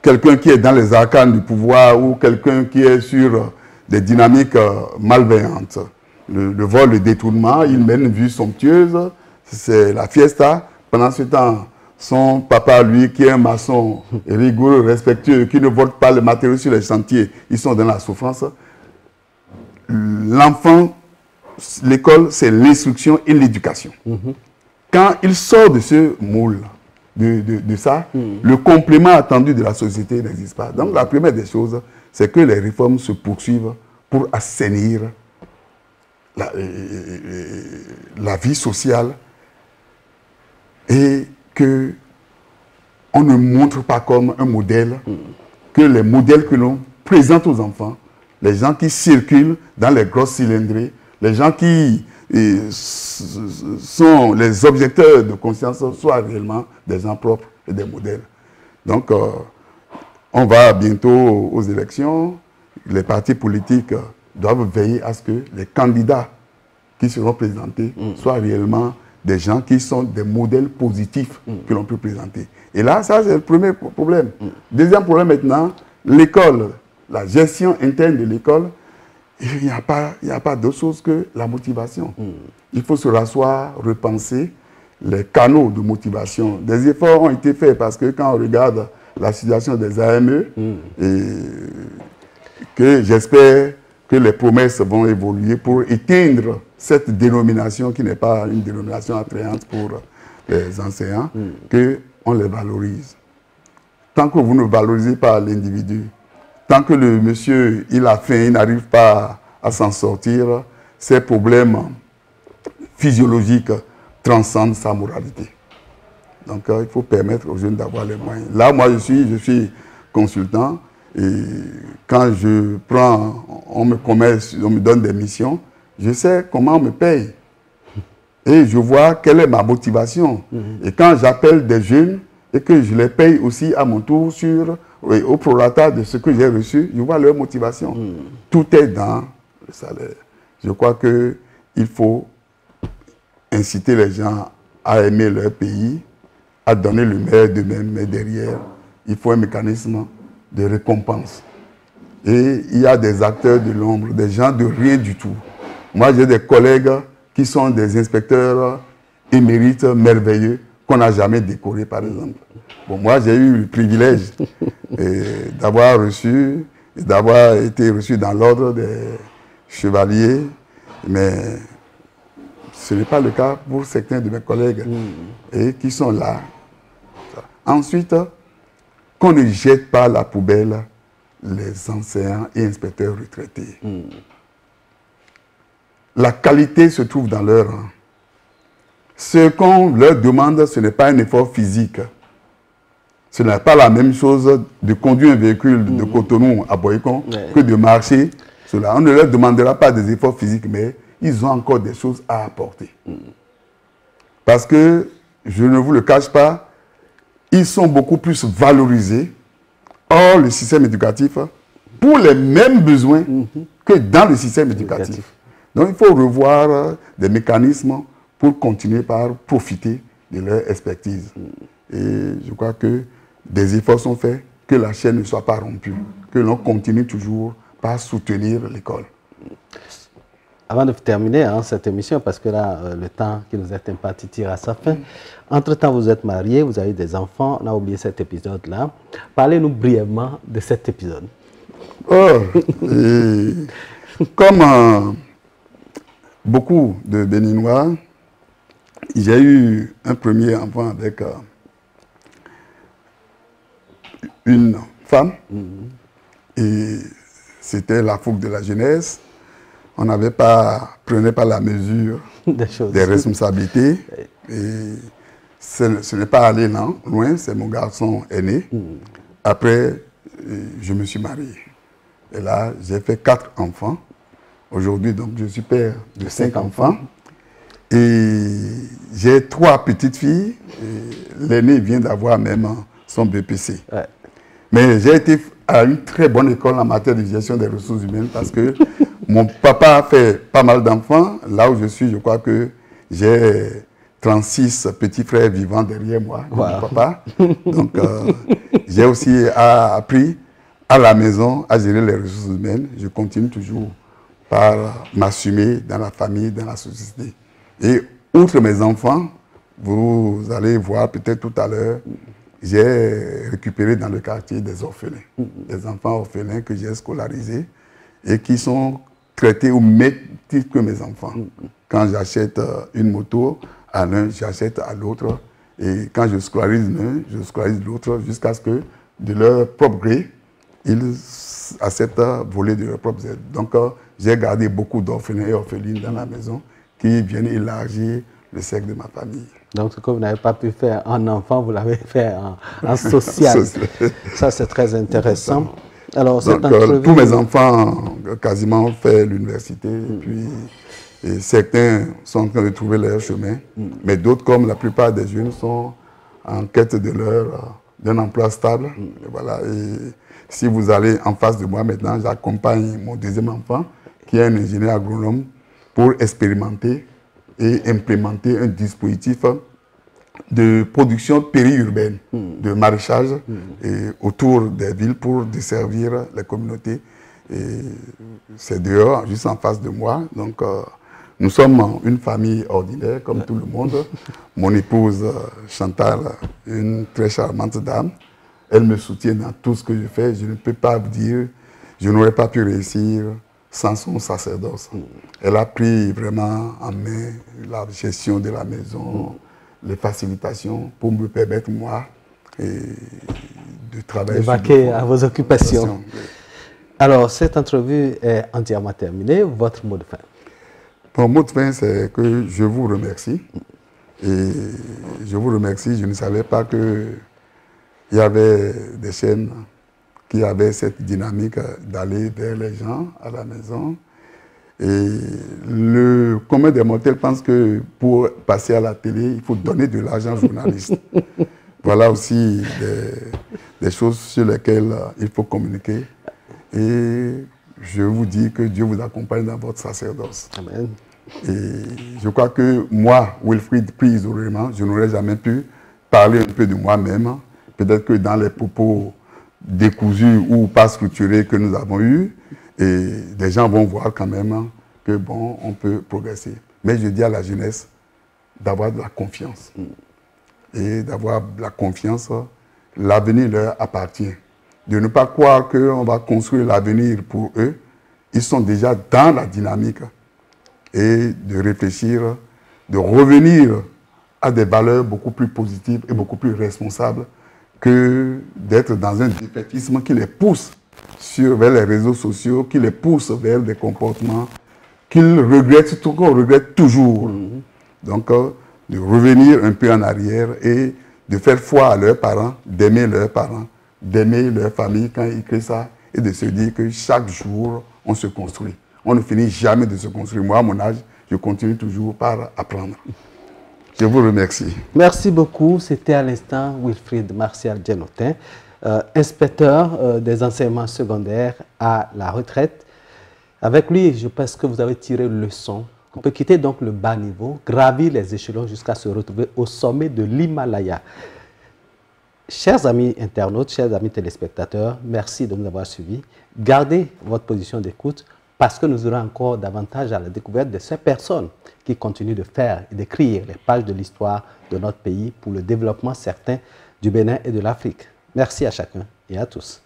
quelqu'un qui est dans les arcanes du pouvoir ou quelqu'un qui est sur des dynamiques malveillantes. Le vol, le détournement, il mène une vie somptueuse, c'est la fiesta. Pendant ce temps, son papa, lui, qui est un maçon rigoureux, respectueux, qui ne vole pas les matériaux sur les chantiers, ils sont dans la souffrance. L'enfant, l'école, c'est l'instruction et l'éducation. Quand il sort de ce moule, de ça, le complément attendu de la société n'existe pas. Donc la première des choses, c'est que les réformes se poursuivent pour assainir la vie sociale et qu'on ne montre pas comme un modèle, que les modèles que l'on présente aux enfants les gens qui circulent dans les grosses cylindrées, les gens qui sont les objecteurs de conscience soient réellement des gens propres et des modèles. Donc, on va bientôt aux élections. Les partis politiques doivent veiller à ce que les candidats qui seront présentés soient réellement des gens qui sont des modèles positifs que l'on peut présenter. Et là, ça, c'est le premier problème. Deuxième problème maintenant, l'école, la gestion interne de l'école, il n'y a pas d'autre chose que la motivation. Il faut se rasseoir, repenser les canaux de motivation. Des efforts ont été faits parce que quand on regarde la situation des AME, et que j'espère que les promesses vont évoluer pour éteindre cette dénomination qui n'est pas une dénomination attrayante pour les enseignants, qu'on les valorise. Tant que vous ne valorisez pas l'individu, tant que le monsieur, il a faim, il n'arrive pas à s'en sortir, ces problèmes physiologiques transcendent sa moralité. Donc, il faut permettre aux jeunes d'avoir les moyens. Là, moi, je suis consultant et quand je prends, on me donne des missions, je sais comment on me paye. Et je vois quelle est ma motivation. Et quand j'appelle des jeunes et que je les paye aussi à mon tour au prorata de ce que j'ai reçu, je vois leur motivation. Tout est dans le salaire. Je crois qu'il faut inciter les gens à aimer leur pays, à donner le meilleur d'eux-mêmes, mais derrière, il faut un mécanisme de récompense. Et il y a des acteurs de l'ombre, des gens de rien du tout. Moi, j'ai des collègues qui sont des inspecteurs émérites merveilleux qu'on n'a jamais décorés, par exemple. Bon, moi, j'ai eu le privilège d'avoir été reçu dans l'ordre des chevaliers, mais ce n'est pas le cas pour certains de mes collègues et qui sont là. Ensuite, qu'on ne jette pas à la poubelle les enseignants et inspecteurs retraités. La qualité se trouve dans leur rang. Ce qu'on leur demande, ce n'est pas un effort physique. Ce n'est pas la même chose de conduire un véhicule de Cotonou à Boycon que de marcher. On ne leur demandera pas des efforts physiques, mais ils ont encore des choses à apporter. Parce que, je ne vous le cache pas, ils sont beaucoup plus valorisés hors le système éducatif pour les mêmes besoins que dans le système éducatif. Donc, il faut revoir des mécanismes pour continuer par profiter de leur expertise. Et je crois que des efforts sont faits, que la chaîne ne soit pas rompue, que l'on continue toujours par soutenir l'école. Avant de terminer cette émission, parce que là, le temps qui nous est imparti tire à sa fin, entre-temps, vous êtes marié, vous avez des enfants, on a oublié cet épisode-là. Parlez-nous brièvement de cet épisode. Comme beaucoup de Béninois, j'ai eu un premier enfant avec une femme, et c'était la fougue de la jeunesse. On prenait pas la mesure des responsabilités. Et ce n'est pas allé loin, c'est mon garçon aîné. Après, je me suis marié. Et là, j'ai fait 4 enfants. Aujourd'hui, donc, je suis père de 5 enfants. Et j'ai 3 petites filles. L'aîné vient d'avoir même son BPC. Mais j'ai été à une très bonne école en matière de gestion des ressources humaines parce que mon papa a fait pas mal d'enfants. Là où je suis, je crois que j'ai 36 petits frères vivants derrière moi, mon papa. Donc, j'ai aussi appris à la maison à gérer les ressources humaines. Je continue toujours par m'assumer dans la famille, dans la société. Et outre mes enfants, vous allez voir peut-être tout à l'heure, j'ai récupéré dans le quartier des orphelins, des enfants orphelins que j'ai scolarisés et qui sont traités au même titre que mes enfants. Quand j'achète une moto à l'un, j'achète à l'autre. Et quand je scolarise l'un, je scolarise l'autre jusqu'à ce que, de leur propre gré, ils acceptent voler de leur propre aide. Donc, j'ai gardé beaucoup d'orphelins et orphelines dans la maison qui viennent élargir le cercle de ma famille. Donc, ce que vous n'avez pas pu faire en enfant, vous l'avez fait en social. Ça, c'est très intéressant. Alors, cette Donc, entrevue... tous mes enfants quasiment ont fait l'université. Et certains sont en train de trouver leur chemin. Mais d'autres, comme la plupart des jeunes, sont en quête de d'un emploi stable. Et voilà. Et si vous allez en face de moi maintenant, j'accompagne mon deuxième enfant, qui est un ingénieur agronome, pour expérimenter et implémenter un dispositif de production périurbaine, de maraîchage et autour des villes pour desservir les communautés. Et c'est dehors, juste en face de moi. Donc, nous sommes une famille ordinaire, comme tout le monde. Mon épouse, Chantal, une très charmante dame. Elle me soutient dans tout ce que je fais. Je ne peux pas vous dire, je n'aurais pas pu réussir sans son sacerdoce. Elle a pris vraiment en main la gestion de la maison, les facilitations pour me permettre, moi, de travailler. De vaquer à vos occupations. Alors, cette entrevue est entièrement terminée. Votre mot de fin? Mon mot de fin, c'est que je vous remercie. Et je vous remercie. Je ne savais pas qu'il y avait des chaînes qui avaient cette dynamique d'aller vers les gens à la maison. Et le commun des mortels pense que pour passer à la télé, il faut donner de l'argent aux journalistes. Voilà aussi des choses sur lesquelles il faut communiquer. Et je vous dis que Dieu vous accompagne dans votre sacerdoce. Amen. Et je crois que moi, Wilfried, pris isolément, je n'aurais jamais pu parler un peu de moi-même. Peut-être que dans les propos décousus ou pas structurés que nous avons eus, et des gens vont voir quand même que bon, on peut progresser. Mais je dis à la jeunesse d'avoir de la confiance. Et d'avoir de la confiance, l'avenir leur appartient. De ne pas croire qu'on va construire l'avenir pour eux. Ils sont déjà dans la dynamique. Et de réfléchir, de revenir à des valeurs beaucoup plus positives et beaucoup plus responsables que d'être dans un défaitisme qui les pousse vers les réseaux sociaux, qui les pousse vers des comportements qu'ils regrettent, qu'on regrette toujours. Donc, de revenir un peu en arrière et de faire foi à leurs parents, d'aimer leurs parents, d'aimer leur famille quand ils créent ça et de se dire que chaque jour, on se construit. On ne finit jamais de se construire. Moi, à mon âge, je continue toujours par apprendre. Je vous remercie. Merci beaucoup. C'était à l'instant Wilfried Martial Djenotin, inspecteur des enseignements secondaires à la retraite. Avec lui, je pense que vous avez tiré une leçon. On peut quitter donc le bas niveau, gravir les échelons jusqu'à se retrouver au sommet de l'Himalaya. Chers amis internautes, chers amis téléspectateurs, merci de nous avoir suivis. Gardez votre position d'écoute parce que nous aurons encore davantage à la découverte de ces personnes qui continuent de faire et d'écrire les pages de l'histoire de notre pays pour le développement certain du Bénin et de l'Afrique. Merci à chacun et à tous.